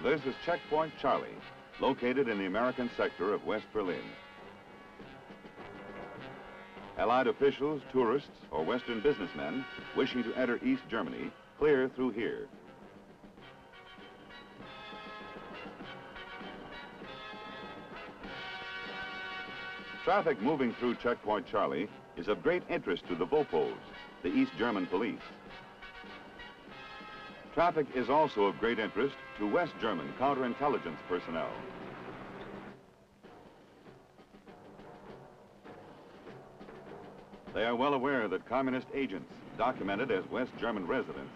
This is Checkpoint Charlie, located in the American sector of West Berlin. Allied officials, tourists, or Western businessmen wishing to enter East Germany clear through here. Traffic moving through Checkpoint Charlie is of great interest to the Vopos, the East German police. Traffic is also of great interest to West German counterintelligence personnel. They are well aware that communist agents, documented as West German residents,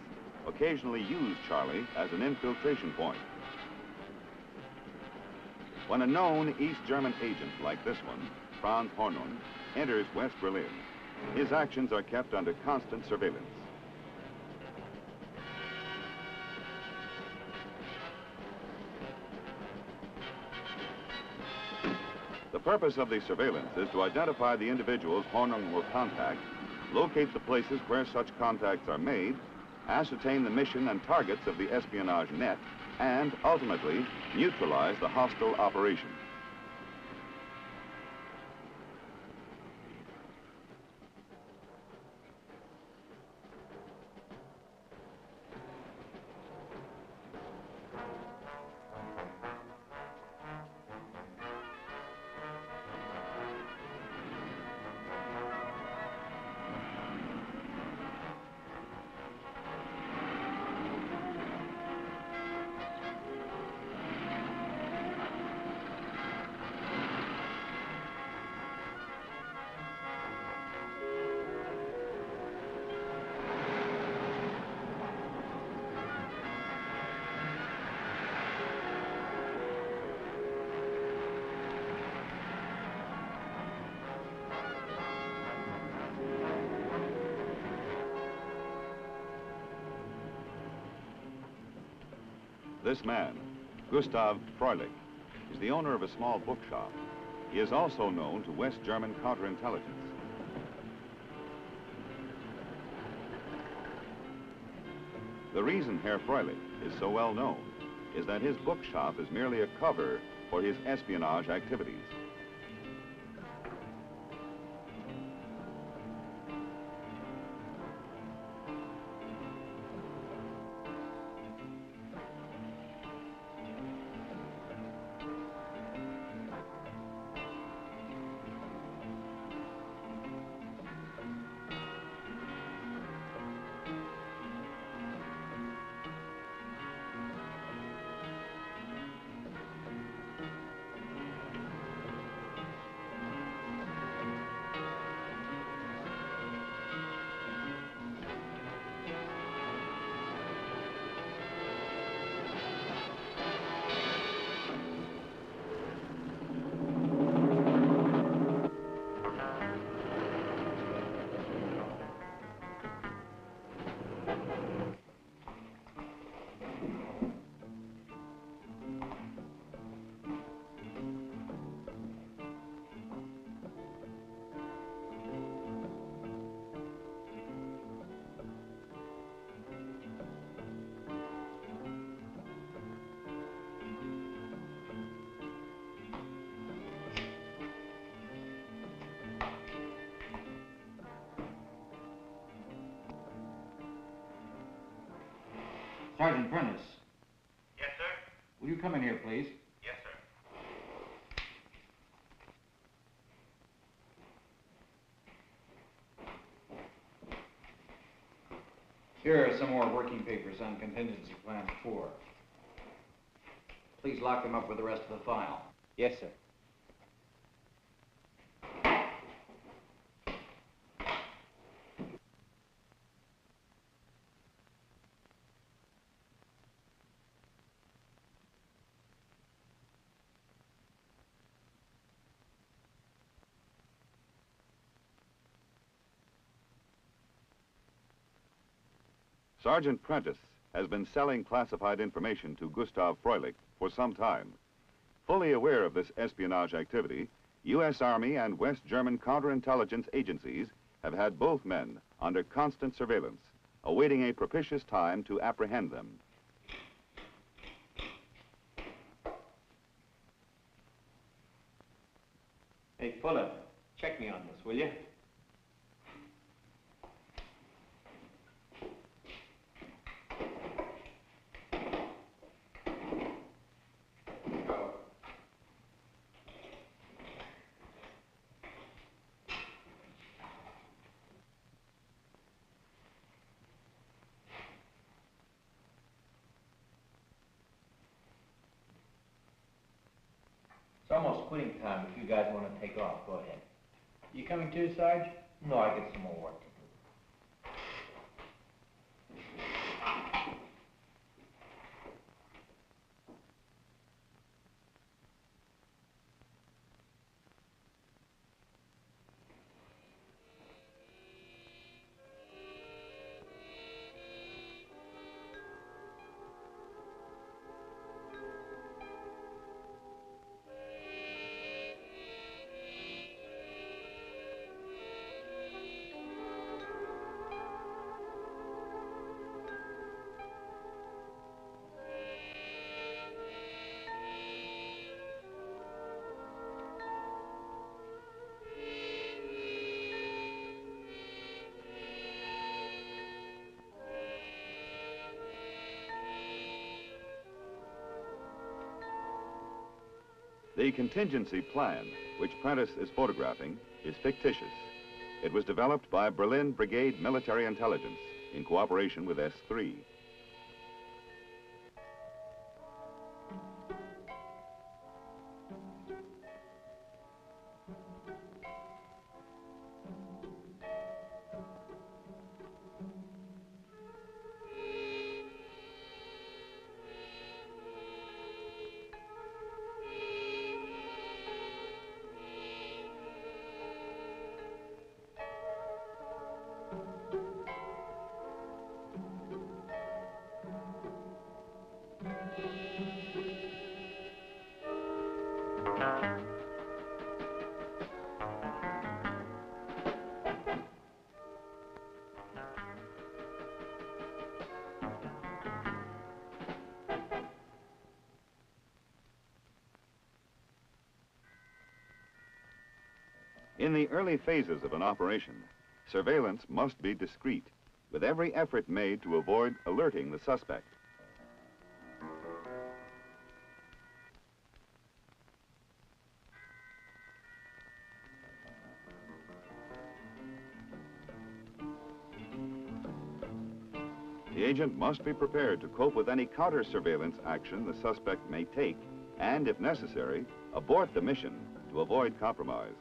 occasionally use Charlie as an infiltration point. When a known East German agent like this one, Franz Hornung, enters West Berlin, his actions are kept under constant surveillance. The purpose of the surveillance is to identify the individuals Hornung will contact, locate the places where such contacts are made, ascertain the mission and targets of the espionage net, and ultimately neutralize the hostile operation. This man, Gustav Freulich, is the owner of a small bookshop. He is also known to West German counterintelligence. The reason Herr Freulich is so well known is that his bookshop is merely a cover for his espionage activities. Sergeant Prentice. Yes, sir? Will you come in here, please? Yes, sir. Here are some more working papers on contingency plan 4. Please lock them up with the rest of the file. Yes, sir. Sergeant Prentice has been selling classified information to Gustav Freulich for some time. Fully aware of this espionage activity, U.S. Army and West German counterintelligence agencies have had both men under constant surveillance, awaiting a propitious time to apprehend them. Hey, Fuller, check me on this, will you? It's almost quitting time. If you guys want to take off, go ahead. You coming too, Sarge? No, I get some more work to do. The contingency plan, which Prentice is photographing, is fictitious. It was developed by Berlin Brigade Military Intelligence in cooperation with S3. In the early phases of an operation, surveillance must be discreet, with every effort made to avoid alerting the suspect. The agent must be prepared to cope with any counter-surveillance action the suspect may take, and, if necessary, abort the mission to avoid compromise.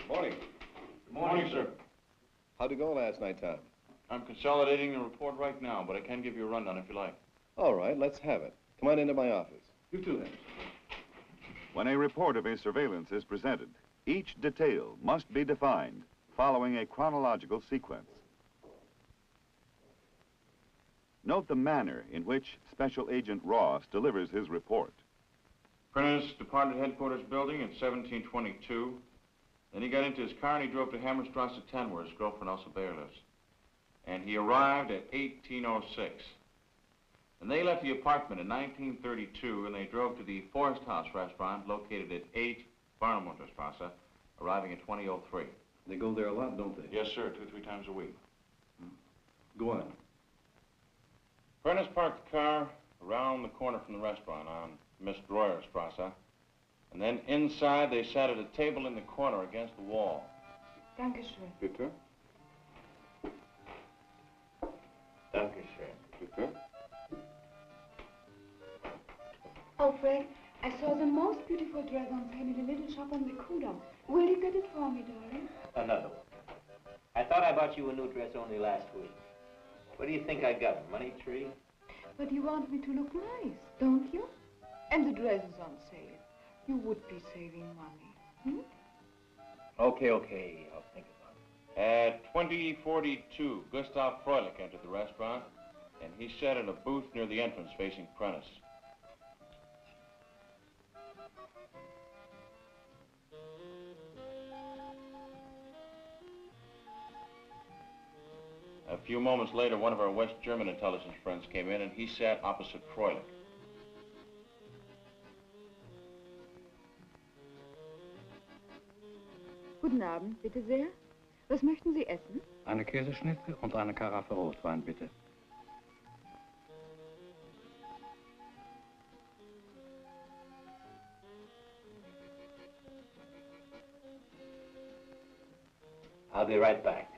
Morning. Good morning, sir. How'd it go last night, Tom? I'm consolidating the report right now, but I can give you a rundown if you like. All right, let's have it. Come on into my office. You too, then. When a report of a surveillance is presented, each detail must be defined, following a chronological sequence. Note the manner in which Special Agent Ross delivers his report. Prentice departed headquarters building at 1722. Then he got into his car and he drove to Hammerstrasse 10, where his girlfriend Elsa Bayer lives. And he arrived at 1806. And they left the apartment in 1932, and they drove to the Forest House restaurant located at 8 Barnemunterstrasse, arriving at 2003. They go there a lot, don't they? Yes, sir, 2-3 times a week. Go on. Prentice parked the car around the corner from the restaurant on Miss Droyerstrasse, and then inside they sat at a table in the corner against the wall. Dankeschön. Bitte? Dankeschön. Bitte? Oh, Fred, I saw the most beautiful dress on sale in a little shop on the Kudamm. Will you get it for me, darling? Another one. I thought I bought you a new dress only last week. What do you think I got, money tree? But you want me to look nice, don't you? And the dress is on sale. You would be saving money. Okay, I'll think about it. At 2042, Gustav Froelich entered the restaurant, and he sat in a booth near the entrance facing Prentice. A few moments later, one of our West German intelligence friends came in, and he sat opposite Froelich. Guten Abend, bitte sehr. Was möchten Sie essen? Eine Käseschnitzel und eine Karaffe Rotwein, bitte. I'll be right back.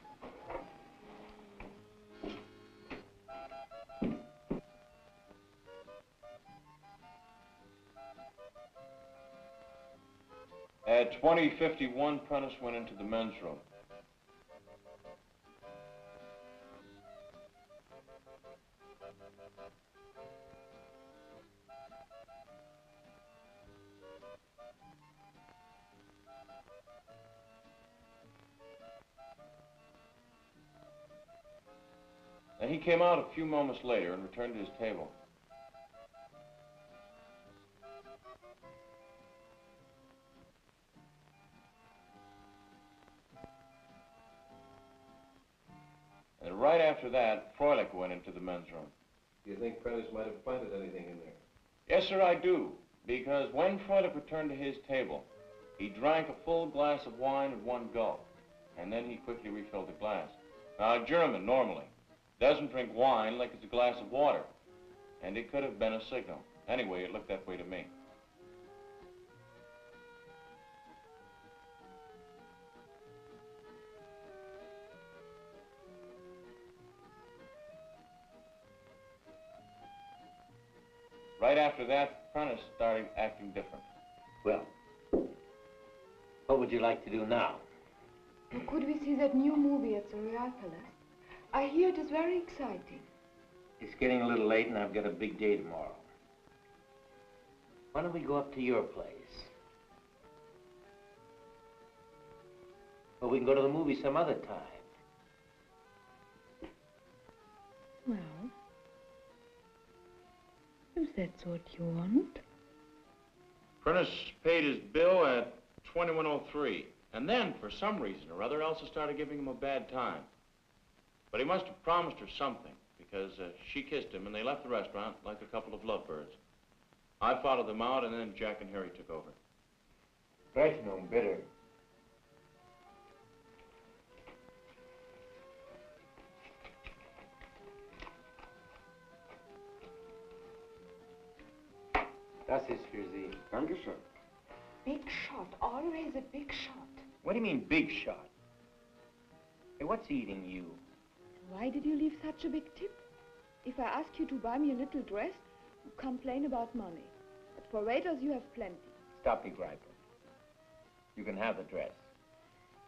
At 2051, Prentice went into the men's room. And he came out a few moments later and returned to his table. And right after that, Froelich went into the men's room. Do you think Prentice might have planted anything in there? Yes, sir, I do. Because when Froelich returned to his table, he drank a full glass of wine at one gulp, and then he quickly refilled the glass. Now, a German, normally, doesn't drink wine like it's a glass of water, and it could have been a signal. Anyway, it looked that way to me. Right after that, Prentice started acting different. Well, what would you like to do now? Could we see that new movie at the Royal Palace? I hear it is very exciting. It's getting a little late and I've got a big day tomorrow. Why don't we go up to your place? Or we can go to the movie some other time. Well, if that's what you want. Prentice paid his bill at 2103, and then, for some reason or other, Elsa started giving him a bad time. But he must have promised her something, because she kissed him, and they left the restaurant like a couple of lovebirds. I followed them out, and then Jack and Harry took over. Rechnung, bitte. Das ist für Sie. Dankeschön. Big shot, always a big shot. What do you mean, big shot? Hey, what's eating you? Why did you leave such a big tip? If I ask you to buy me a little dress, you complain about money. But for waiters, you have plenty. Stop me griping. You can have the dress.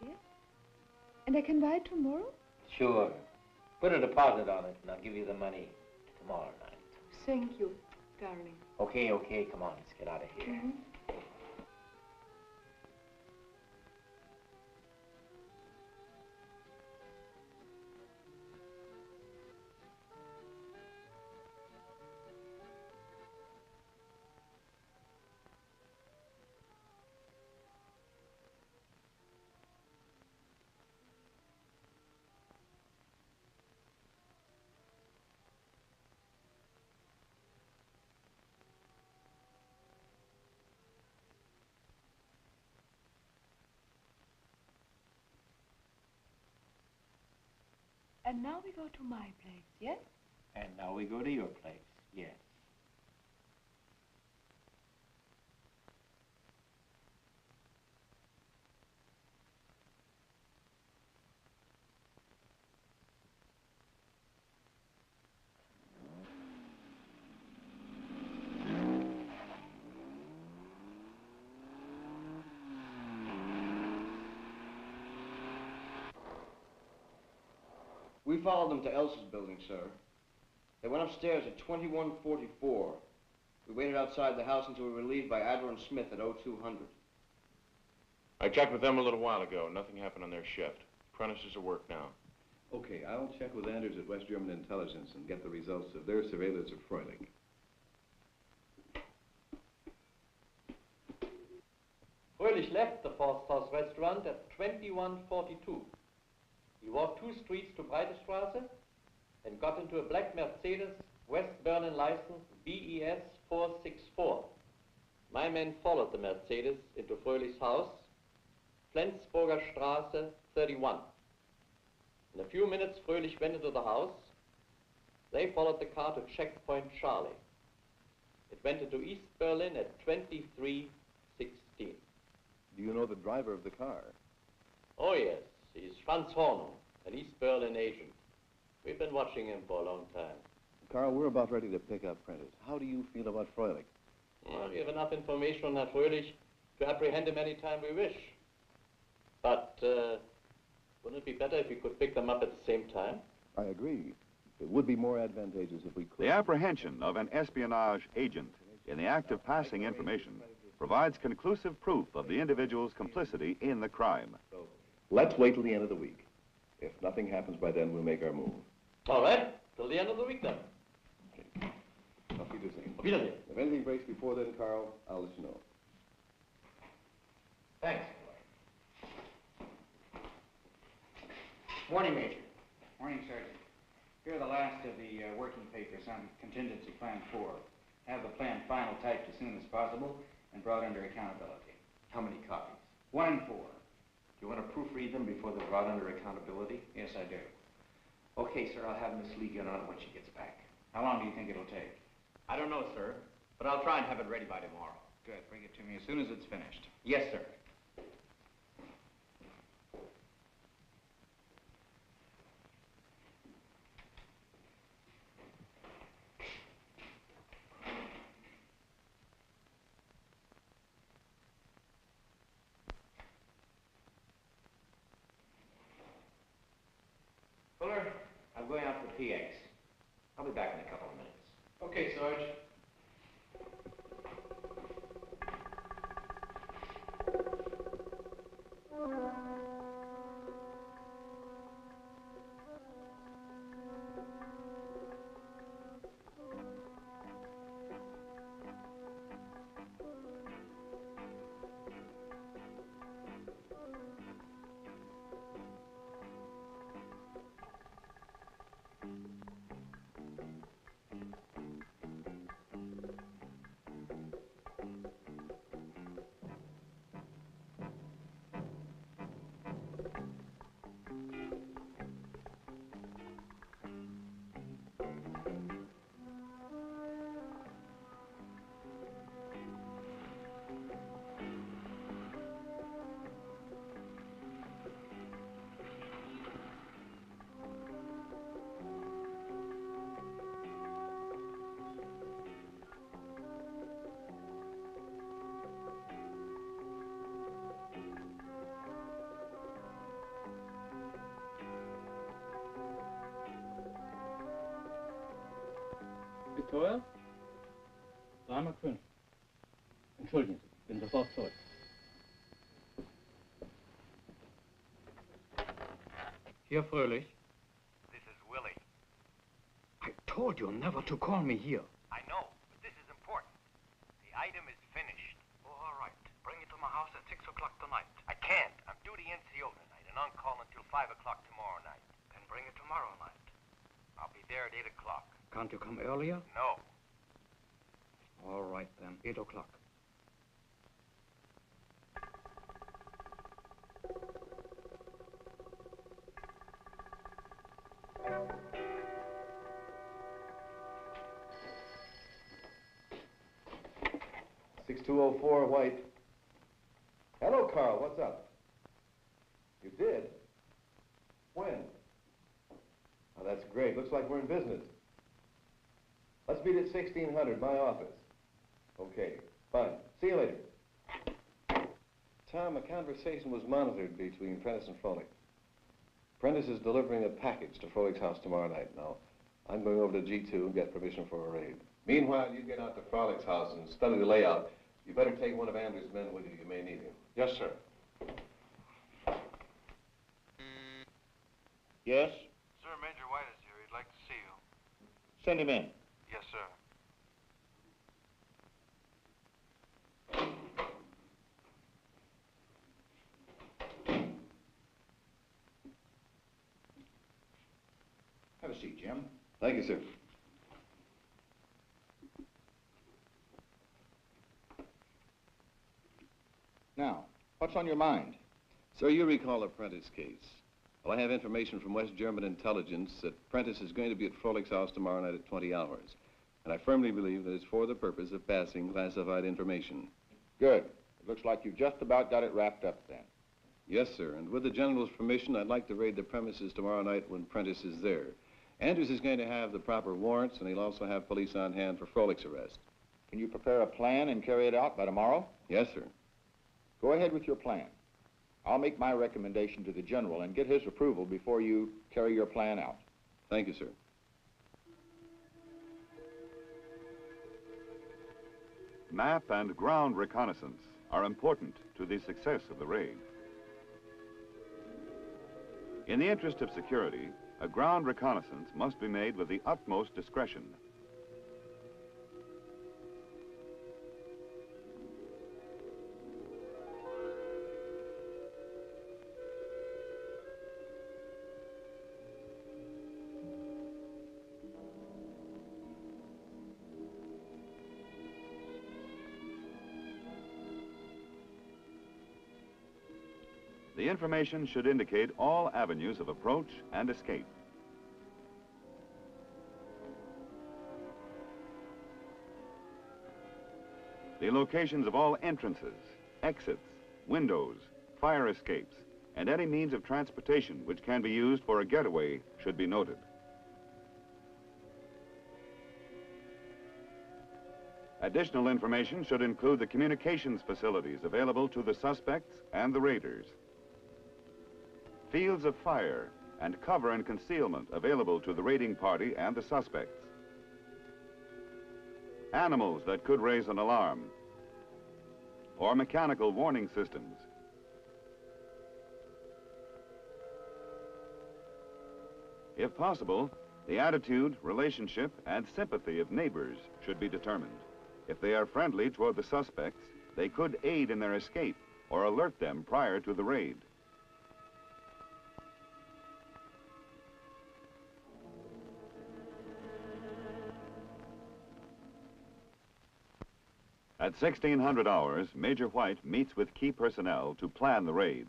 Yes? And I can buy it tomorrow? Sure. Put a deposit on it, and I'll give you the money tomorrow night. Thank you, darling. Okay, come on, let's get out of here. And now we go to my place, yes? And now we go to your place, yes. We followed them to Elsa's building, sir. They went upstairs at 2144. We waited outside the house until we were relieved by Adler and Smith at 0200. I checked with them a little while ago. Nothing happened on their shift. Prentice is at work now. Okay, I'll check with Anders at West German Intelligence and get the results of their surveillance of Freulich. Fröhlich left the Forsthaus restaurant at 2142. He walked 2 streets to Breitestraße and got into a black Mercedes, West Berlin license BES 464. My men followed the Mercedes into Fröhlich's house, Flensburger Straße 31. In a few minutes, Fröhlich went into the house. They followed the car to Checkpoint Charlie. It went into East Berlin at 2316. Do you know the driver of the car? Oh, yes. He's Franz Hornung, an East Berlin agent. We've been watching him for a long time. Carl, we're about ready to pick up Prentice. How do you feel about Freulich? Well, we have enough information on Herr Fröhlich to apprehend him any time we wish. But wouldn't it be better if we could pick them up at the same time? I agree. It would be more advantageous if we could. The apprehension of an espionage agent in the act of passing information provides conclusive proof of the individual's complicity in the crime. Let's wait till the end of the week. If nothing happens by then, we'll make our move. All right. Till the end of the week, then. Auf Wiedersehen. Auf Wiedersehen. If anything breaks before then, Carl, I'll let you know. Thanks. Morning, Major. Morning, Sergeant. Here are the last of the working papers on Contingency Plan 4. Have the plan final typed as soon as possible and brought under accountability. How many copies? 1 and 4. Do you want to proofread them before they're brought under accountability? Yes, I do. Okay, sir, I'll have Miss Lee get on it when she gets back. How long do you think it'll take? I don't know, sir, but I'll try and have it ready by tomorrow. Good. Bring it to me as soon as it's finished. Yes, sir. Fuller, I'm going out for PX. I'll be back in a couple of minutes. Okay, Sarge. Wie teuer? 3,5 Mark. Entschuldigen Sie, bin sofort zurück. Hier, Fröhlich. This is Willie. I told you never to call me here. I know, but this is important. The item is finished. Oh, all right. Bring it to my house at 6 o'clock tonight. I can't. I'm due to NCO tonight and on call until 5 o'clock tomorrow night. Then bring it tomorrow night. I'll be there at 8 o'clock. Can't you come earlier? No. All right, then. 8 o'clock. (6204) White. Hello, Carl. What's up? You did? When? Oh, that's great. Looks like we're in business. Let's meet at 1600, my office. Okay, fine. See you later. Tom, a conversation was monitored between Prentice and Frolic. Prentice is delivering a package to Frolic's house tomorrow night. Now, I'm going over to G2 and get permission for a raid. Meanwhile, you get out to Frolic's house and study the layout. You better take one of Andrews' men with you. You may need him. Yes, sir. Yes? Sir, Major White is here. He'd like to see you. Send him in. Yes, sir. Have a seat, Jim. Thank you, sir. Now, what's on your mind? Sir, you recall the Prentice case. Well, I have information from West German intelligence that Prentice is going to be at Frolic's house tomorrow night at 20 hours. And I firmly believe that it's for the purpose of passing classified information. Good. It looks like you've just about got it wrapped up then. Yes, sir. And with the General's permission, I'd like to raid the premises tomorrow night when Prentice is there. Andrews is going to have the proper warrants, and he'll also have police on hand for Frolic's arrest. Can you prepare a plan and carry it out by tomorrow? Yes, sir. Go ahead with your plan. I'll make my recommendation to the General and get his approval before you carry your plan out. Thank you, sir. Map and ground reconnaissance are important to the success of the raid. In the interest of security, a ground reconnaissance must be made with the utmost discretion. The information should indicate all avenues of approach and escape. The locations of all entrances, exits, windows, fire escapes, and any means of transportation which can be used for a getaway should be noted. Additional information should include the communications facilities available to the suspects and the raiders. Fields of fire and cover and concealment available to the raiding party and the suspects. Animals that could raise an alarm, or mechanical warning systems. If possible, the attitude, relationship, and sympathy of neighbors should be determined. If they are friendly toward the suspects, they could aid in their escape or alert them prior to the raid. At 1600 hours, Major White meets with key personnel to plan the raid.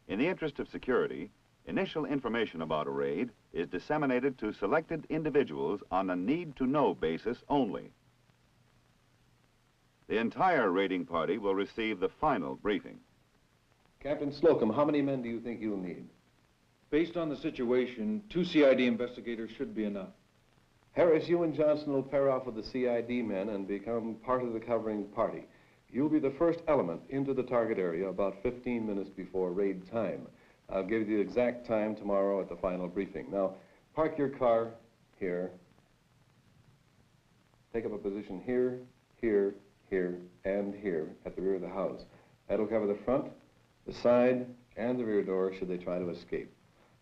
In the interest of security, initial information about a raid is disseminated to selected individuals on a need-to-know basis only. The entire raiding party will receive the final briefing. Captain Slocum, how many men do you think you'll need? Based on the situation, 2 CID investigators should be enough. Harris, you and Johnson will pair off with the CID men and become part of the covering party. You'll be the first element into the target area about 15 minutes before raid time. I'll give you the exact time tomorrow at the final briefing. Now, park your car here. Take up a position here, here, here, and here at the rear of the house. That'll cover the front, the side, and the rear door should they try to escape.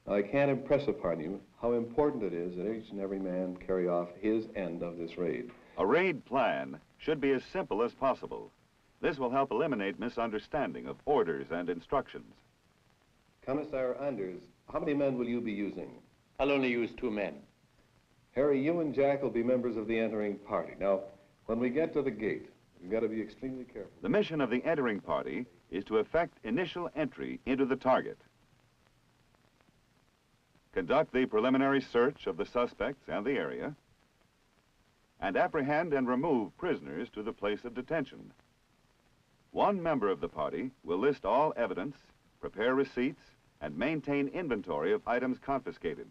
Now, I can't impress upon you how important it is that each and every man carry off his end of this raid. A raid plan should be as simple as possible. This will help eliminate misunderstanding of orders and instructions. Commissar Anders, how many men will you be using? I'll only use 2 men. Harry, you and Jack will be members of the entering party. Now, when we get to the gate, we've got to be extremely careful. The mission of the entering party is to effect initial entry into the target. conduct the preliminary search of the suspects and the area, and apprehend and remove prisoners to the place of detention. One member of the party will list all evidence, prepare receipts, and maintain inventory of items confiscated.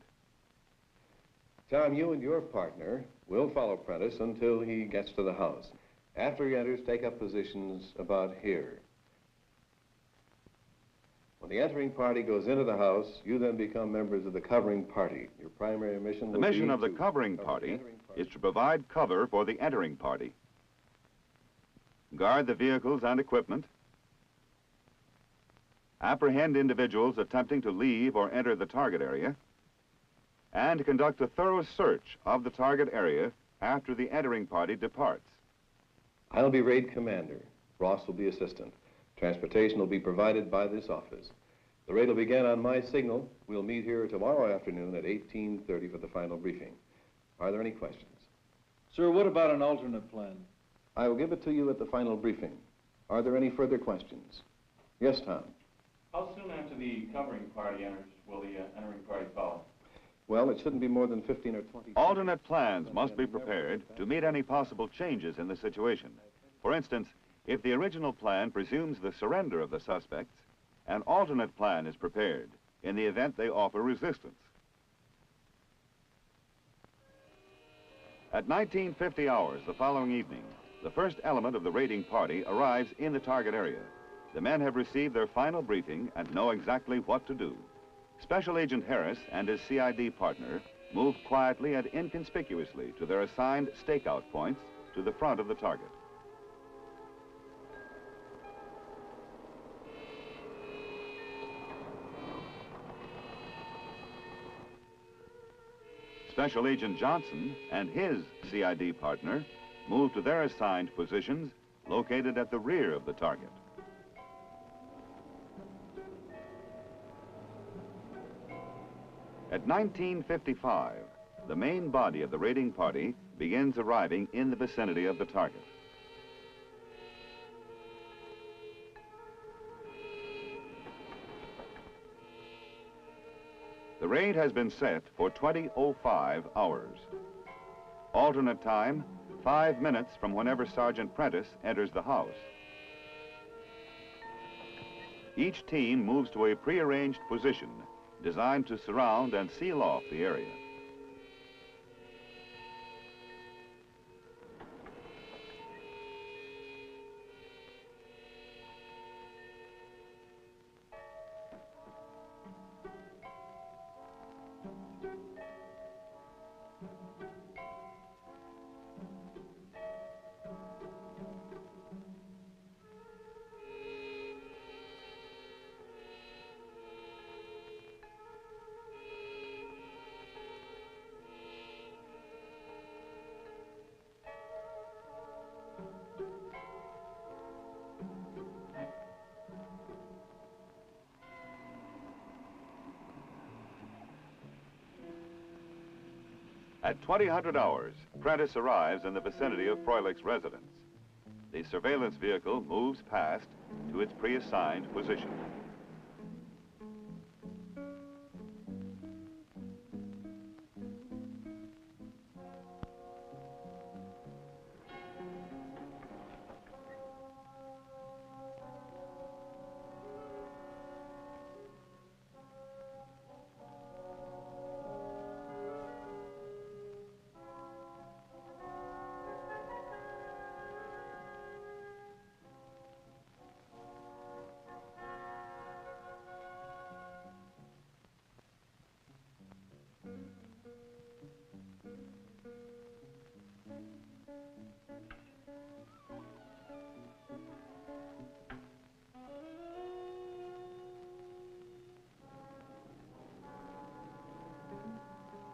Tom, you and your partner will follow Prentice until he gets to the house. After he enters, take up positions about here. When the entering party goes into the house, you then become members of the covering party. Your primary mission will be The mission of the covering party is to provide cover for the entering party, guard the vehicles and equipment, apprehend individuals attempting to leave or enter the target area, and conduct a thorough search of the target area after the entering party departs. I'll be raid commander. Ross will be assistant. Transportation will be provided by this office. The raid will begin on my signal. We'll meet here tomorrow afternoon at 18:30 for the final briefing. Are there any questions? Sir, what about an alternate plan? I will give it to you at the final briefing. Are there any further questions? Yes, Tom. How soon after the covering party enters will the entering party follow? Well, it shouldn't be more than 15 or 20. Alternate plans must be prepared to meet any possible changes in the situation. For instance, if the original plan presumes the surrender of the suspects, an alternate plan is prepared in the event they offer resistance. At 1950 hours the following evening, the first element of the raiding party arrives in the target area. The men have received their final briefing and know exactly what to do. Special Agent Harris and his CID partner move quietly and inconspicuously to their assigned stakeout points to the front of the target. Special Agent Johnson and his CID partner move to their assigned positions located at the rear of the target. At 1955, the main body of the raiding party begins arriving in the vicinity of the target. The raid has been set for 20:05 hours. Alternate time, 5 minutes from whenever Sergeant Prentice enters the house. Each team moves to a prearranged position designed to surround and seal off the area. At 2000 hours, Prentice arrives in the vicinity of Froelich's residence. The surveillance vehicle moves past to its pre-assigned position.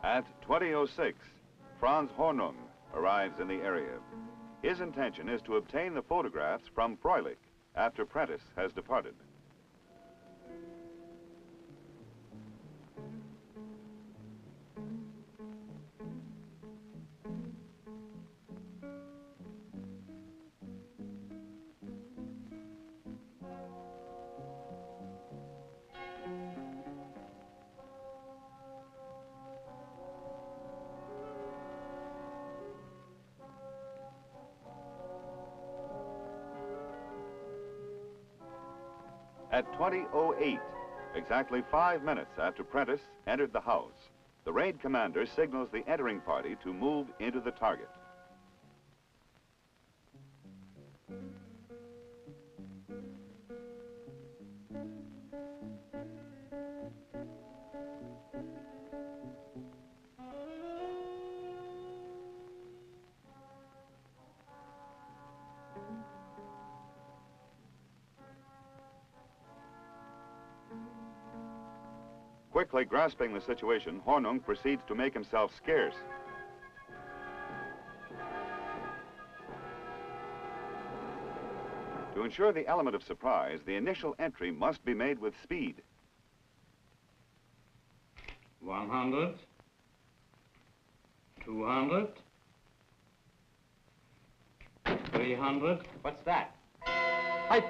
At 20:06, Franz Hornung arrives in the area. His intention is to obtain the photographs from Froelich after Prentice has departed. At 20:08, exactly 5 minutes after Prentice entered the house, the raid commander signals the entering party to move into the target. Quickly grasping the situation, Hornung proceeds to make himself scarce. To ensure the element of surprise, the initial entry must be made with speed. 100, 200, 300. What's that? Height.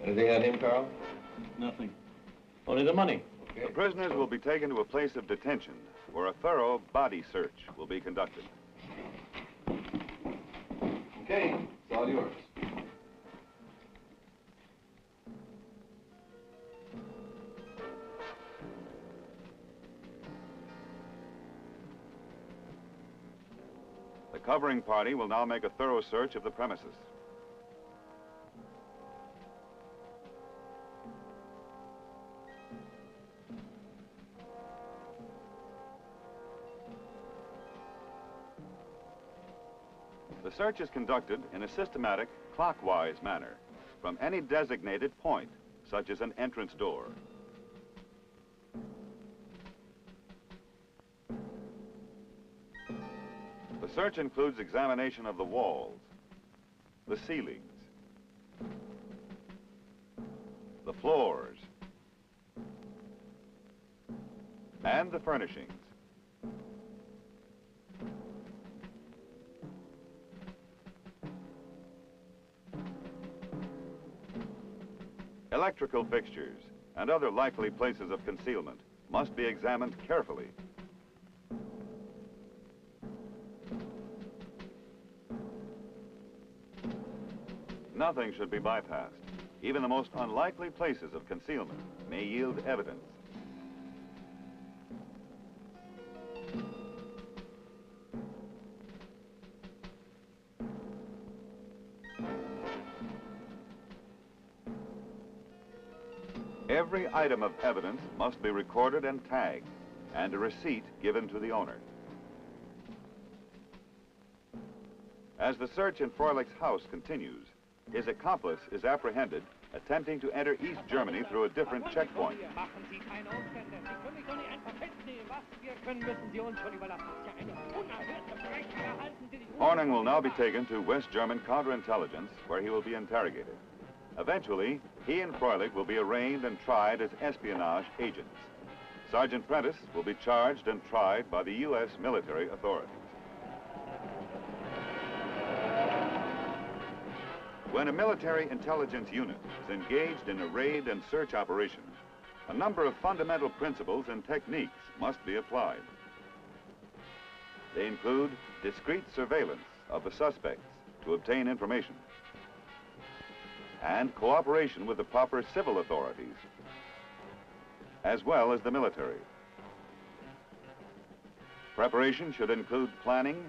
Anything on him, Carl? Nothing. Only the money. The prisoners will be taken to a place of detention where a thorough body search will be conducted. Okay, it's all yours. The covering party will now make a thorough search of the premises. The search is conducted in a systematic, clockwise manner from any designated point, such as an entrance door. The search includes examination of the walls, the ceilings, the floors, and the furnishings. Electrical fixtures and other likely places of concealment must be examined carefully. Nothing should be bypassed. Even the most unlikely places of concealment may yield evidence. Every item of evidence must be recorded and tagged, and a receipt given to the owner. As the search in Froelich's house continues, his accomplice is apprehended attempting to enter East Germany through a different checkpoint. Hornung will now be taken to West German counterintelligence, where he will be interrogated. Eventually, he and Froelich will be arraigned and tried as espionage agents. Sergeant Prentice will be charged and tried by the U.S. military authorities. When a military intelligence unit is engaged in a raid and search operation, a number of fundamental principles and techniques must be applied. They include discreet surveillance of the suspects to obtain information, and cooperation with the proper civil authorities, as well as the military. Preparation should include planning,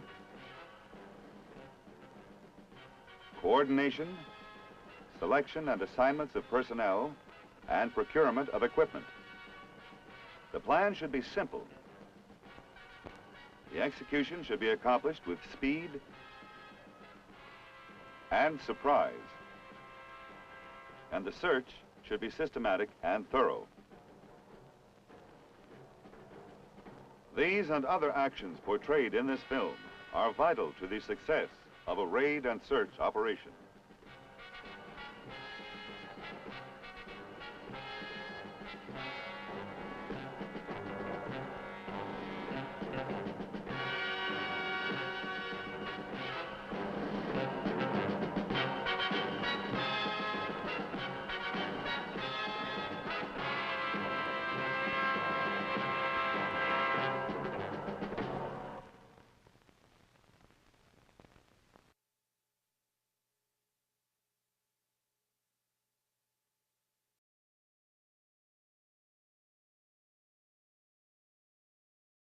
coordination, selection and assignments of personnel, and procurement of equipment. The plan should be simple. The execution should be accomplished with speed, and surprise. And the search should be systematic and thorough. These and other actions portrayed in this film are vital to the success of a raid and search operation.